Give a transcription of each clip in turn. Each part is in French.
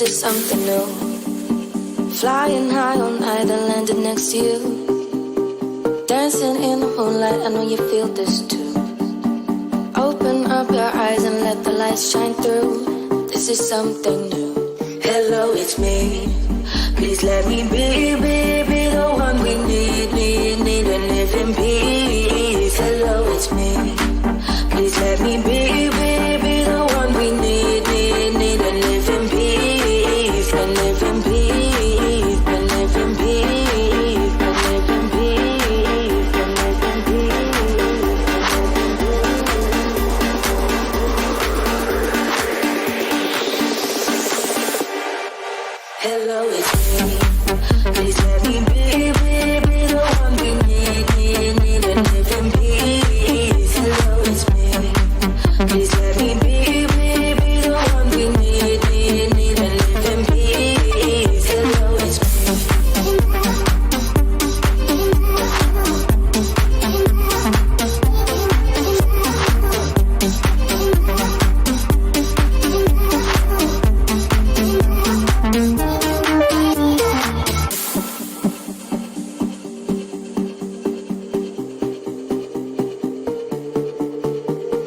is something new. Flying high all night and landed next to you. Dancing in the moonlight, I know you feel this too. Open up your eyes and let the lights shine through. This is something new. Hello, it's me. Please let me be the one we need and live in peace. Hello, it's me. Please let me be the one we need and live in peace and live in peace and live in peace and live in peace and live in peace. Hello, it's me. Please let me be the one we need and live in peace. Hello, it's me. Please let me be the one we need and live in peace. Hello, it's me.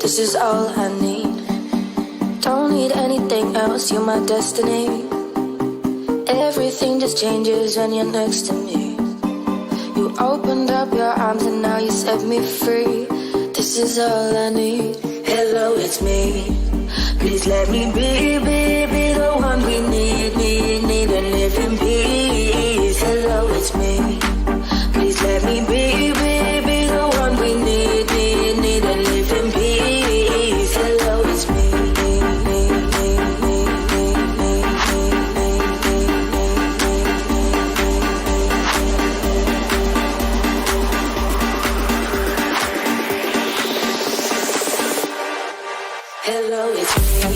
This is all I need. Don't need anything else, you're my destiny. Everything just changes when you're next to me. You opened up your arms and now you set me free. This is all I need. Hello, it's me. Please let me be the one we need and live in peace. Hello, it's me. Please let me be the one we need and live in peace. Hello, it's me. Hello, it's me.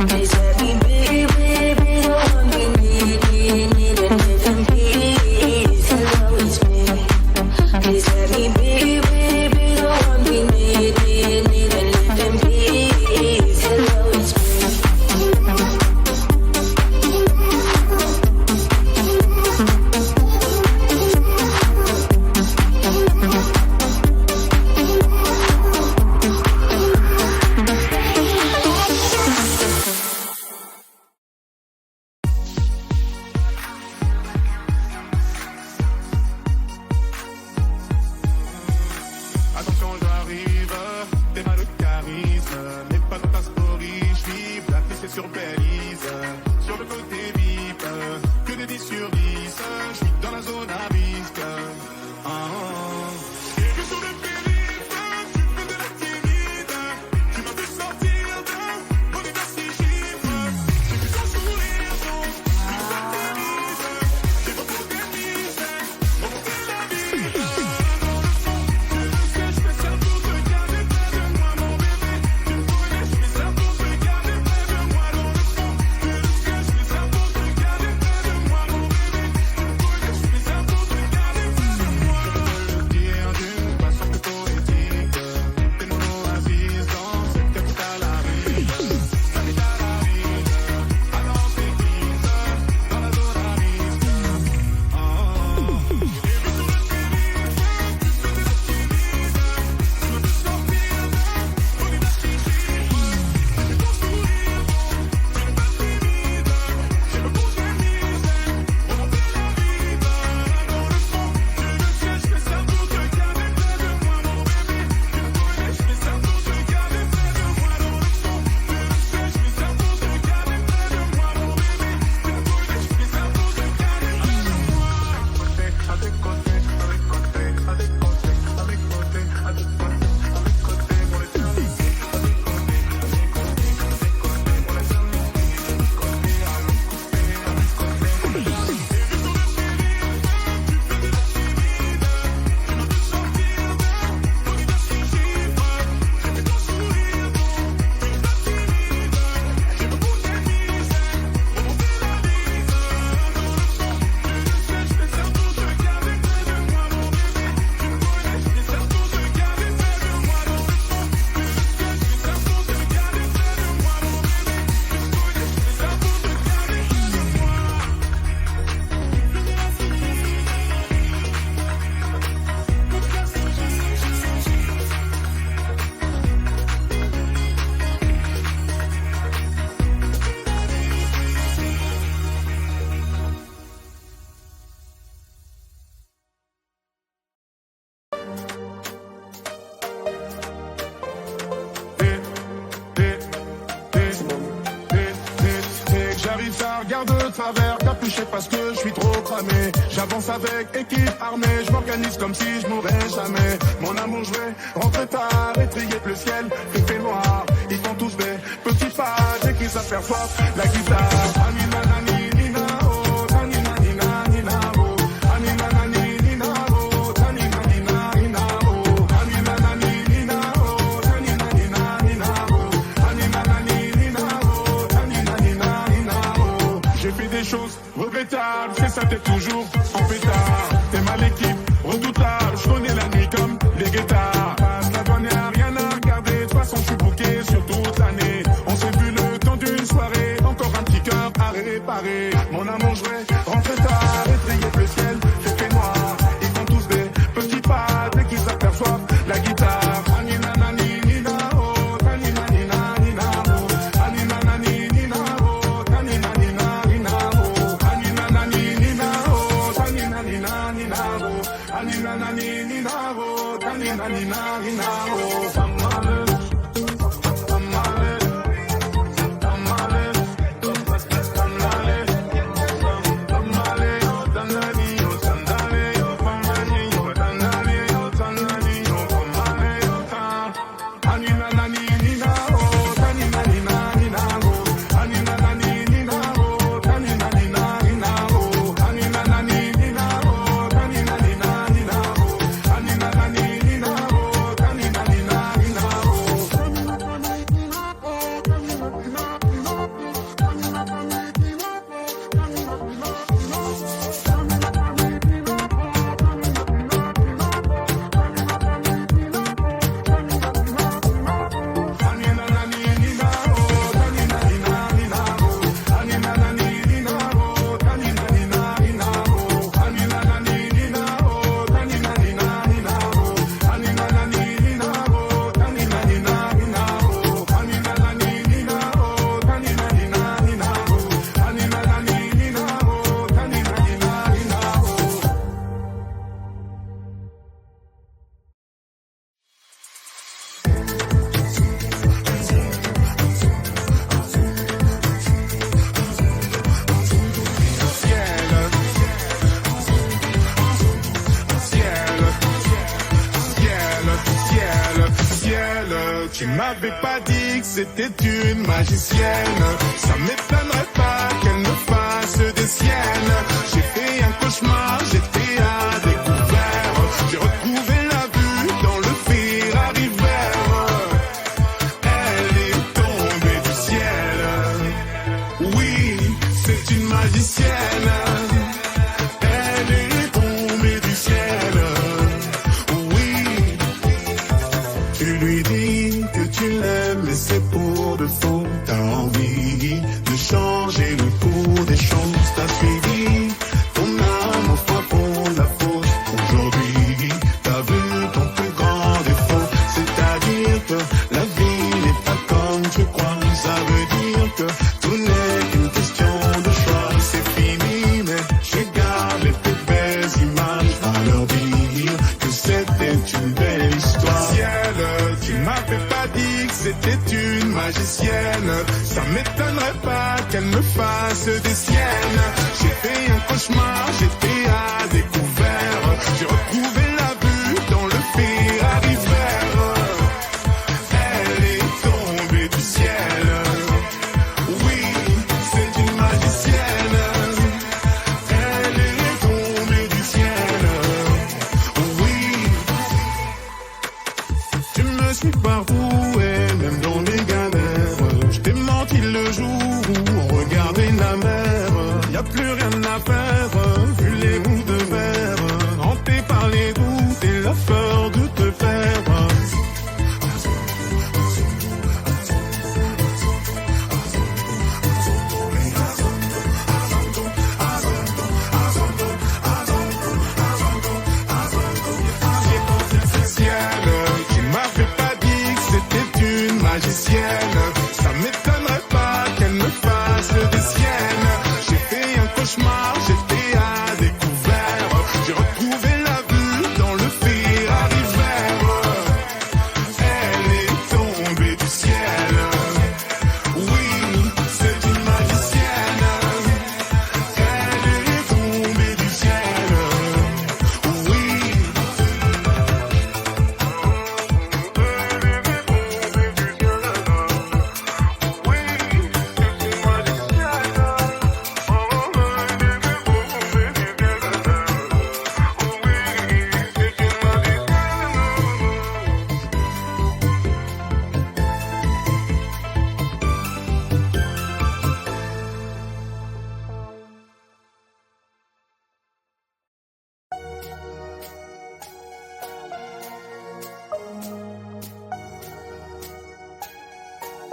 Please let me be the one we need and live in peace. Hello, it's me. Please let me be the one we need and live in peace. Hello, it's me. Attention, j'arrive, t'es mal de charisme, mais pas dans ta story, j'vis, blacklist sur Belize, sur le côté VIP, que des 10 sur 10, j'vis dans la zone à risque. Et que sur le périph', tu fais de la timide, tu m'as vu sortir de mon état si chiffre, j'ai vu ton sourire, j'ai pas pour tes mises, mon monde c'est la vie. Je fais ça pour te garder près de moi, mon bébé. Tu me connais, je fais ça pour te sais pas ce que je suis trop cramé. J'avance avec équipe armée, je m'organise comme si je mourrais jamais. Mon amour, je vais rentrer tard et trier le ciel, fait noir. Ils font tous des petits pas dès qu'ils s'aperçoivent la guitare. Anina, nani, nina, oh, tanina, nina, nina, oh. Anina, nani, nina, oh, tanina, nina, nina, oh. Anina, nani, nina, oh, tanina, nina, nina, oh. Anina, nani, nina, oh, tanina, nina, nina, oh. J'ai fait des choses regrettables, c'est ça, t'es toujours en pétard. T'es mal équipe, redoutable, je connais la nuit comme les guetards. Passe la douane, y'a rien à regarder, de toute façon je suis bouqué sur toute l'année. On s'est vu le temps d'une soirée, encore un petit cœur à réparer. Mon amour, je vais rentrer tard et trier le ciel, fait noir. Ils font tous des petits pas dès qu'ils s'aperçoivent la guitare. Anina, nani, nina, oh, tanina, nina, nina, oh. Anina, nani, nina, oh, tanina, nina, nina, oh. Anina, nani, nina, oh, tanina, nina, nina, oh. Anina, nani, nina, oh, tanina, nina, nina, oh. Famale. Tu m'avais pas dit que c'était une magicienne. Ça m'étonnerait pas qu'elle me fasse des siennes. J'ai fait un cauchemar, j'étais à découvert. J'ai retrouvé la vue dans le Ferrari vert. Elle est tombée du ciel. Oui, c'est une magicienne. Elle est tombée du ciel. Oui, tu lui dis que tu l'aimes, mais c'est pour de faux. T'as envie de changer le cours des choses. T'as suivi ton âme au fin fond de la fosse. Aujourd'hui, t'as vu ton plus grand défaut. C'est-à-dire que la vie n'est pas comme tu crois. Ça veut dire que tout n'est qu'une question de choix. C'est fini, mais je garde tes belles images. À leur dire que c'était une belle histoire. Ciel, tu m'avais pas dit que c'était une magicienne. Ça m'étonnerait pas qu'elle me fasse des siennes. J'ai fait un cauchemar, j'étais à découvert. J'ai retrouvé la vue dans le Ferrari vert. Elle est tombée du ciel. Oui, c'est une magicienne. Elle est tombée du ciel. Oui, tu me suis partout et même dans les galères. Je t'ai menti le jour où on regardait la mer. Y a plus rien à faire, vu les bouts de verre. Hanté par les doutes et la peur de te faire. Ciel, tu m'avais pas dit que c'était une magicienne. Ça m'étonnerait pas qu'elle me fasse des siennes. J'ai fait un cauchemar, j'étais à découvert. J'ai retrouvé la vue dans le Ferrari vert.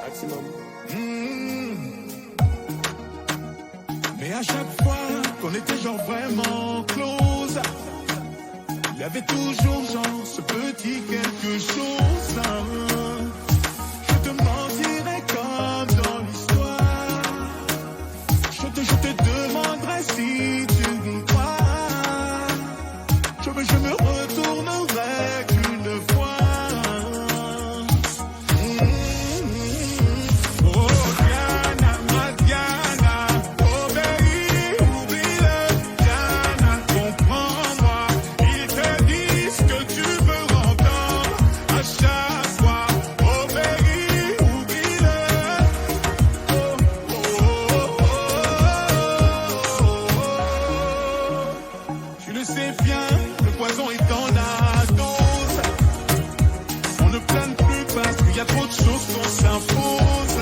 maximum. Mais à chaque fois qu'on était genre vraiment close, il y avait toujours genre ce petit quelque chose. Je te mentirais comme dans l'histoire. Je te demanderais si tu y crois. Je me retournerai qu'une fois. Oh Diana, ma Diana, oh baby, oublie-le. Diana, comprends-moi, ils te disent que tu veux entendre à chaque fois. Oh baby, oublie-le. Oh, oh, oh, oh. Tu le sais bien, le poison est dans la dose. On ne plane plus parce qu'il y a trop de choses qu'on s'impose.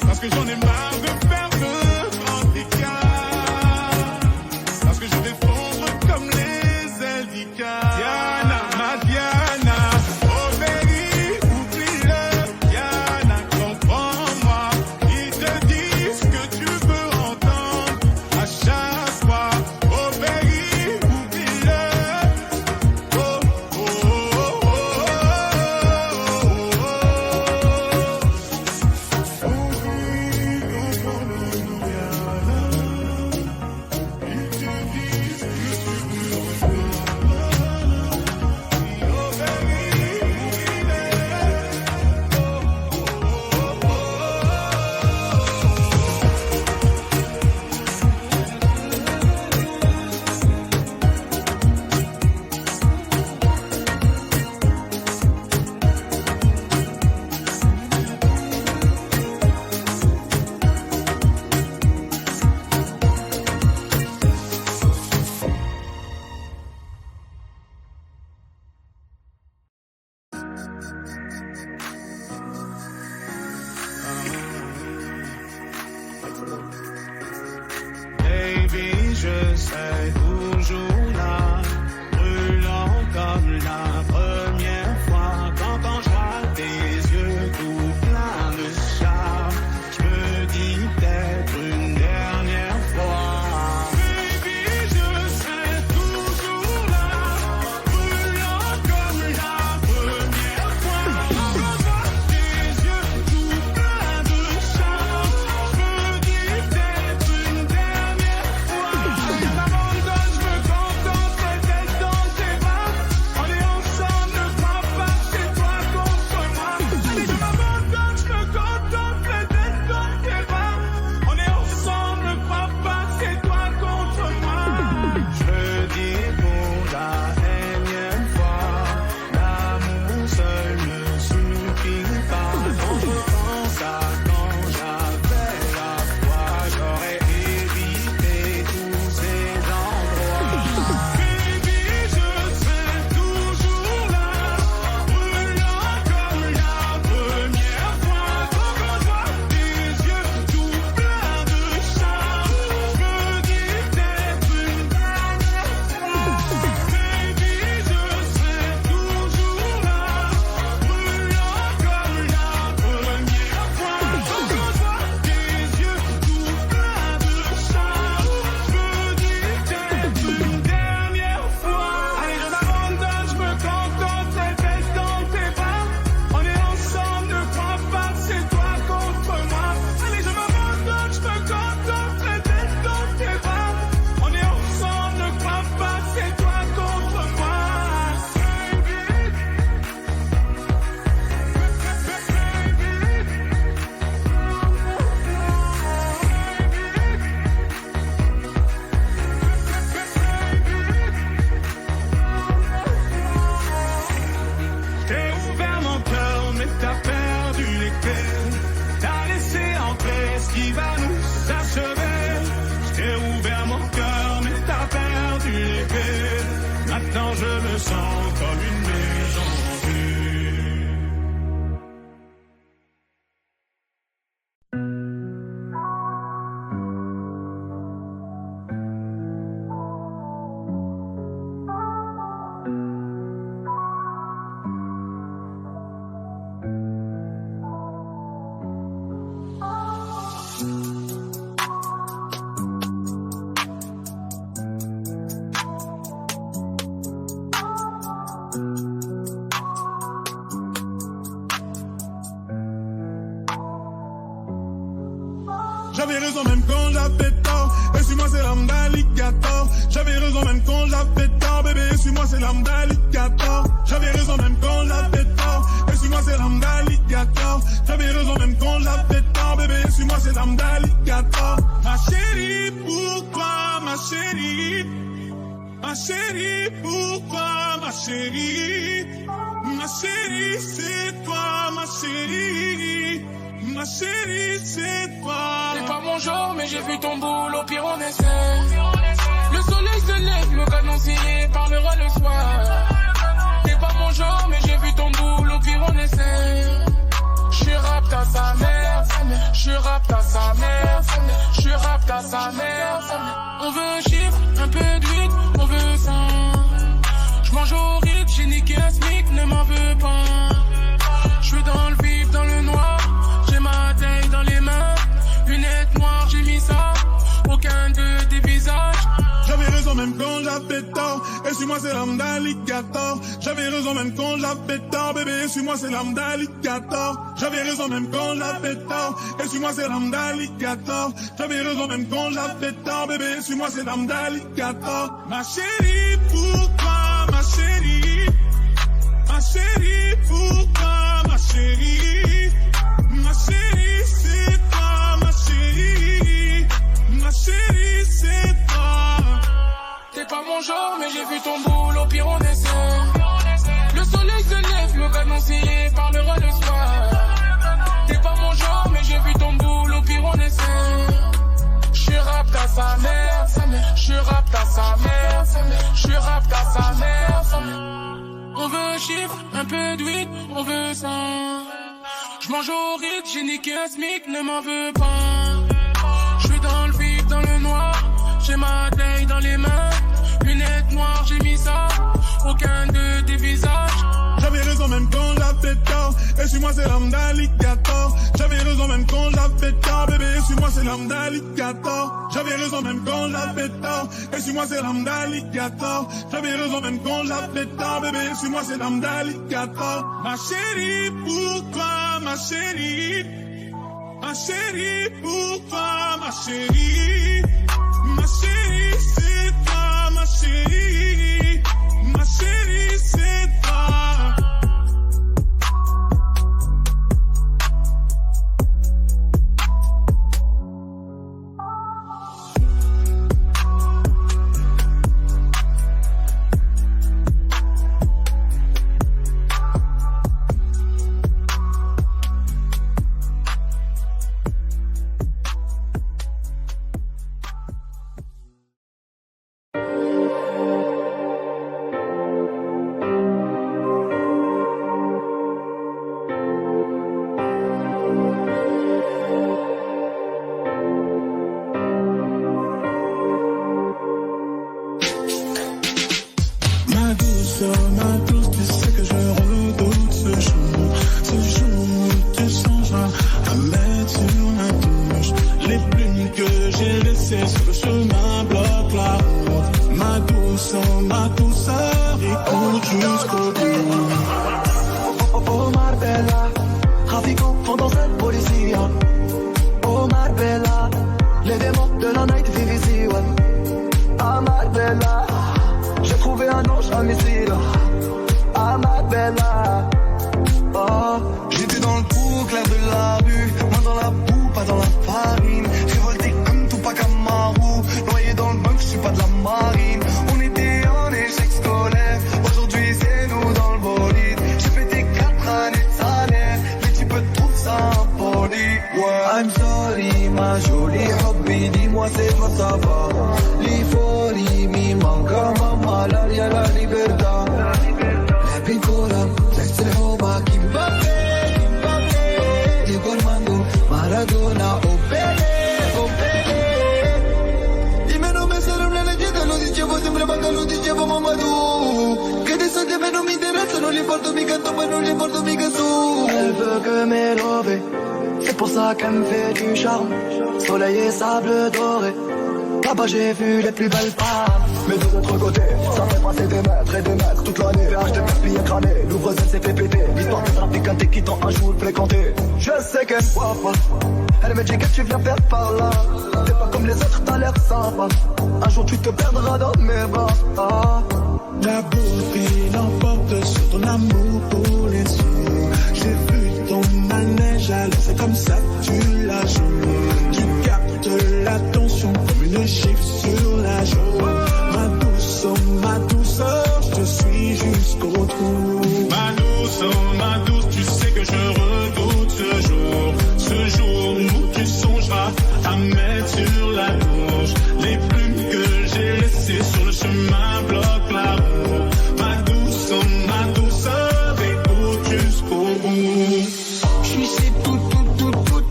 Parce que j'en ai marre de faire de grands écarts. Parce que je vais fondre comme les ailes d'Icar. Diana, ma Diana, oh baby, oublie-le. Diana, comprends-moi, ils te disent que tu veux entendre à chaque fois. Oh baby, oublie-le. Oh, oh, oh, oh, baby, je serai toujours là, brûlant comme la première fois. Quand je vois tes yeux tout pleins de charme, je me dis peut-être une dernière fois. Baby, je serai toujours là, brûlant comme la première fois. Quand je vois tes yeux tout pleins de charme, je me dis peut-être une dernière fois. J'abandonne, je me contente d'être dans tes bras. On est ensemble, ne crois pas, c'est toi contre moi. Allez, je m'abandonne, je me contente d'être dans tes bras. On est ensemble, ne crois pas, c'est toi contre moi. Je le dis pour la énième fois, l'amour seul ne suffit pas. Quand je pense à quand j'avais la foi, j'aurais évité tous ces endroits. Baby, je serai toujours là, brûlant comme la première fois. Quand je vois tes yeux tout pleins de charme, je me dis peut-être une dernière fois. Baby, je serai toujours là, brûlant comme la première fois. Quand je vois tes yeux tout pleins de charme, je me dis peut-être une dernière fois. Allez, je m'abandonne, je me contente d'être dans tes bras. On est ensemble, ne crois pas, c'est toi contre moi. Allez, je m'abandonne, je me contente d'être dans tes bras. On est ensemble, ne crois pas, c'est toi contre moi. T'es ouvert mon cœur, mais t'as perdu les clés. T'as laissé entrer ce qui va nous achever. T'es ouvert mon cœur, mais t'as perdu les clés. Maintenant je me sens comme une maison vue. J'avais raison même quand j'avais tort. Et suis-moi c'est l'âme d'alligator. J'avais raison même quand j'avais tort. Bébé, et suis-moi c'est l'âme d'alligator. J'avais raison même quand j'avais tort. Et suis-moi c'est l'âme d'alligator. J'avais raison même quand j'avais tort. Bébé, et suis-moi c'est l'âme d'alligator. Ma chérie, pourquoi ma chérie? Ma chérie, pourquoi ma chérie? Ma chérie, c'est toi ma chérie. Ma chérie, c'est toi. T'es pas mon genre, mais j'ai vu ton boule, au pire on essaie. Le soleil se lève, le canoncier parlera le soir. T'es pas mon genre, mais j'ai vu ton boule, au pire on essaie. J'suis rapte à sa mère, j'suis rapte à sa mère, j'suis rapte à sa mère. On veut un chiffre, un peu d'huile, on veut ça. J'mange au rythme, j'ai niqué un smic, ne m'en veux pas. J'suis dans le vif, dans le noir. J'ai ma taille dans les mains, lunettes noires, j'ai mis ça, aucun de tes visages. J'avais raison même quand j'avais tort. Et suis-moi c'est l'âme d'alligator. J'avais raison même quand j'avais tort. Bébé, et suis-moi c'est l'âme d'alligator. J'avais raison même quand j'avais tort. Et suis-moi c'est l'âme d'alligator. J'avais raison même quand j'avais tort. Bébé, et suis-moi c'est l'âme d'alligator. Ma chérie, pourquoi ma chérie? Ma chérie, pourquoi ma chérie? Ma chérie, c'est toi, ma chérie. Ma chérie, c'est toi. T'es pas mon genre, mais j'ai vu ton boule, au pire on essaie. Le soleil se lève, le canoncier parlera le soir. T'es pas mon genre, mais j'ai vu ton boule, au pire on essaie. J'suis rapte à sa mère, j'suis rapte à sa mère, j'suis rapte à sa mère. On veut un chiffre, un peu d'huile, on veut ça. J'mange au rythme, j'ai niqué un smic, ne m'en veux pas. J'suis dans le vif, dans le noir, j'ai ma taille dans les mains. Lunettes noires, j'ai mis ça, aucun de tes visages. J'avais raison même quand j'avais tort. Et suis-moi c'est l'âme d'alligator. J'avais raison même quand j'avais tort. Bébé, et suis-moi c'est l'âme d'alligator. J'avais raison même quand j'avais tort. Et suis-moi c'est l'âme d'alligator. J'avais raison même quand j'avais tort. Bébé, et suis-moi c'est l'âme d'alligator. Ma chérie, pourquoi ma chérie? Ma chérie, pourquoi ma chérie? Ma chérie, c'est toi ma chérie. Ma chérie, c'est toi. Ma douce, tu sais que je redoute ce jour où tu songeras à mettre sur ma touche. Les plumes que j'ai laissées sur le chemin bloquent la route. Ma douceur, écoute jusqu'au bout. Oh Marbella, trafiquant pendant cette police. Oh Marbella, les démons de la night vivisent. Ah Marbella, j'ai trouvé un ange à missile. Ah Marbella, oh. J'étais dans le trou clair de la rue, main dans la boue, pas dans la farine. Révolté comme Tupac Amaru, noyé dans le bunk, je suis pas de la marine. On était en échec scolaire, aujourd'hui c'est nous dans le bolide. J'ai pété 4 années de salaire, les types trouvent ça impoli. Ouais. I'm sorry ma jolie hobby, dis-moi c'est quoi ça va. L'euphorie mi manque, maman, l'aria, la libertà. La piccola, l'ex roba, Kimbapé, Diego Armando, Maradona, oh bene. Dimmi non mi sarà una leggenda, lo dicevo sempre ma lo dicevo Mamadou. Che dei soldi a me non mi interessano, non li porto mica dopo, non li porto mica su. Elle veut que m'élever, c'est pour ça qu'elle me fait du charme. Soleil et sable doré, Là-bas j'ai vu les plus belles femmes, mais de l'autre côté, ça fait passer des mètres et des mètres toute l'année. PH de billets cramés, l'ouvreuse elle s'est fait péter. L'histoire de trafiquante qui t'ont un jour fréquenté. Je sais qu'elle voit pas, elle me dit que tu viens faire par là. T'es pas comme les autres, t'as l'air sympa. Un jour tu te perdras dans mes bras. Ah. La beauté l'emporte sur ton amour pour les sous. J'ai vu ton manège, alors c'est comme ça que tu la joues. Tu captes l'attention comme une gifle sur la joue. Ma douceur, je te suis jusqu'au trou. Ma douce, tu sais que je redoute ce jour où tu songeras à mettre sur la touche. Les plumes que j'ai laissées sur le chemin bloquent la route. Ma douceur, écoute jusqu'au bout. J'suis chez tout,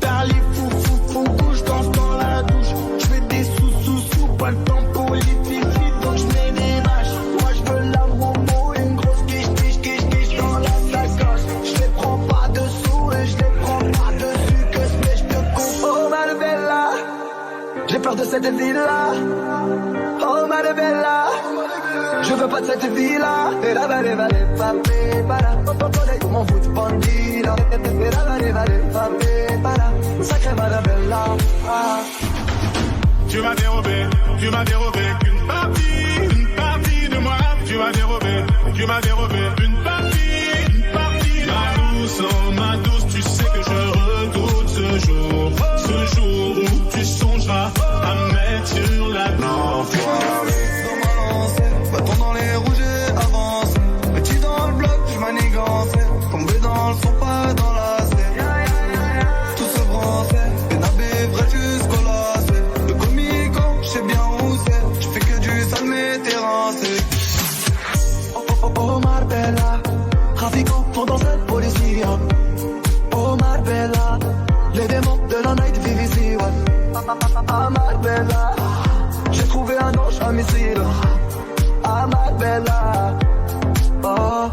allez fou, je danse dans la douche. J'fais des sous, pas le temps pour les filles, donc j'mets des vaches. Moi j'veux la momo, une grosse quiche dans la sacoche. J'les prends pas dessous et j'les prends pas dessus, que j'te coupe. Oh ma bella, j'ai peur de cette vie-là. Oh ma bella, je veux pas de cette vie-là. Et la vale, papé, para. Mon foot bandila. Et la vale, papé, para. Sacré Marabella. Ah. Tu m'as dérobé qu'une partie de moi. Tu m'as dérobé une partie. Ma douce, tu sais que je redoute ce jour où tu songeras à mettre sur la L'enfoiré, bâton dans les rouges et avance. Petit dans le bloc, j'manigançais. Tombé dans le son, pas dans la serre. Tout se brançait, pénabé vrai jusqu'au lacet. Le comico, j'sais bien où c'est. J'fais que du sale méterrancé. Oh Marbella, trafiquant pendant cette policie. Oh Marbella, les démons de la night vivent ici. Ah Marbella, j'ai trouvé un ange à missile. Ah Marbella, oh.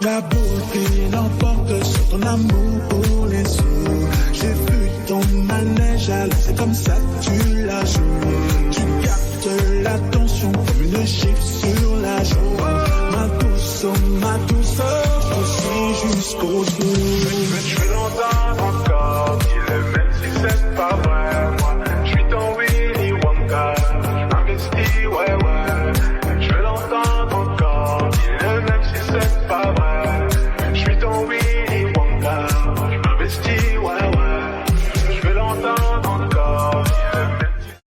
La beauté l'emporte sur ton amour pour les sous. J'ai vu ton manège, alors c'est comme ça que tu la joues. Tu captes l'attention comme une gifle sur la joue. Ma douceur, je te suis jusqu'au bout. Je fais longtemps